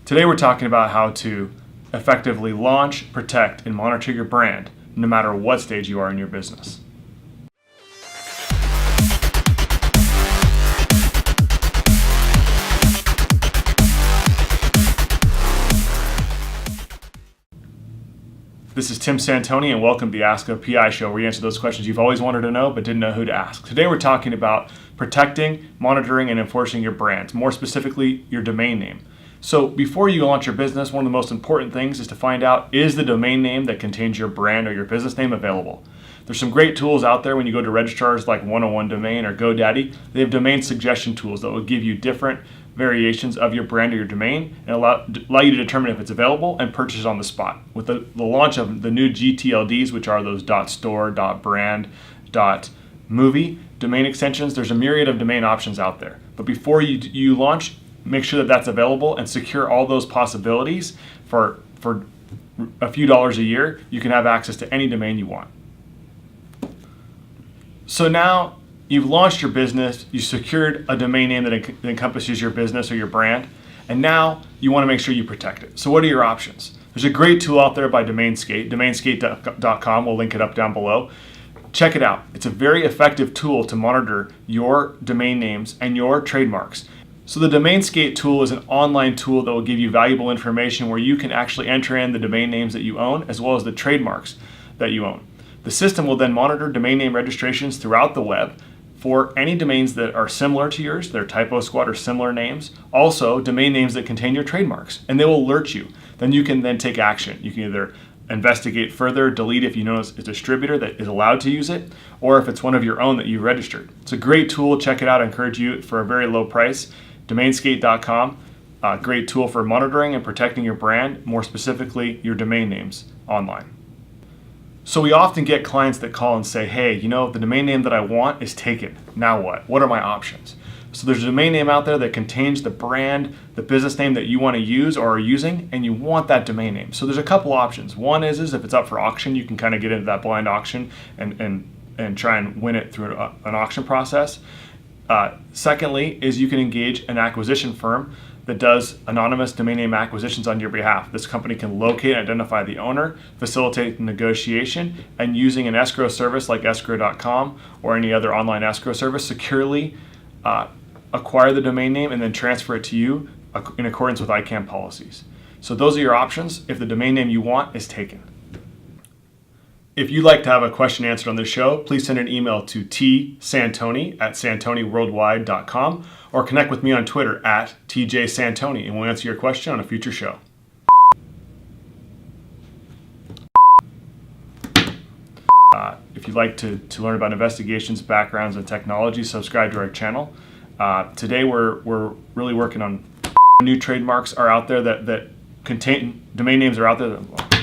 Today we're talking about how to effectively launch, protect, and monitor your brand no matter what stage you are in your business. This is Tim Santoni, and welcome to the Ask a PI show, where we answer those questions you've always wanted to know but didn't know who to ask. Today we're talking about protecting, monitoring, and enforcing your brand, more specifically your domain name. So before you launch your business, one of the most important things is to find out, is the domain name that contains your brand or your business name available? There's some great tools out there when you go to registrars like 101 Domain or GoDaddy. They have domain suggestion tools that will give you different variations of your brand or your domain and allow you to determine if it's available and purchase it on the spot. With the launch of the new GTLDs, which are those .store, .brand, .movie domain extensions, there's a myriad of domain options out there. But before you launch, make sure that that's available and secure all those possibilities. For a few dollars a year, you can have access to any domain you want. So now you've launched your business, you secured a domain name that encompasses your business or your brand, and now you want to make sure you protect it. So what are your options? There's a great tool out there by DomainSkate, domainskate.com, we'll link it up down below. Check it out. It's a very effective tool to monitor your domain names and your trademarks. So the DomainSkate tool is an online tool that will give you valuable information where you can actually enter in the domain names that you own as well as the trademarks that you own. The system will then monitor domain name registrations throughout the web for any domains that are similar to yours, they're typo squad or similar names, also domain names that contain your trademarks, and they will alert you. Then you can then take action. You can either investigate further, delete if you know it's a distributor that is allowed to use it, or if it's one of your own that you registered. It's a great tool. Check it out. I encourage you for a very low price. DomainSkate.com, a great tool for monitoring and protecting your brand, more specifically your domain names online. So we often get clients that call and say, hey, you know, the domain name that I want is taken. Now what? What are my options? So there's a domain name out there that contains the brand, the business name that you want to use or are using, and you want that domain name. So there's a couple options. One is if it's up for auction, you can kind of get into that blind auction and try and win it through an auction process. Secondly is you can engage an acquisition firm that does anonymous domain name acquisitions on your behalf. This company can locate and identify the owner, facilitate negotiation, and using an escrow service like escrow.com or any other online escrow service, securely acquire the domain name and then transfer it to you in accordance with ICANN policies. So those are your options if the domain name you want is taken. If you'd like to have a question answered on this show, please send an email to tsantoni@santoniworldwide.com or connect with me on Twitter @TJSantoni, and we'll answer your question on a future show. If you'd like to learn about investigations, backgrounds, and technology, subscribe to our channel. Today we're really working on new trademarks are out there that contain domain names are out there that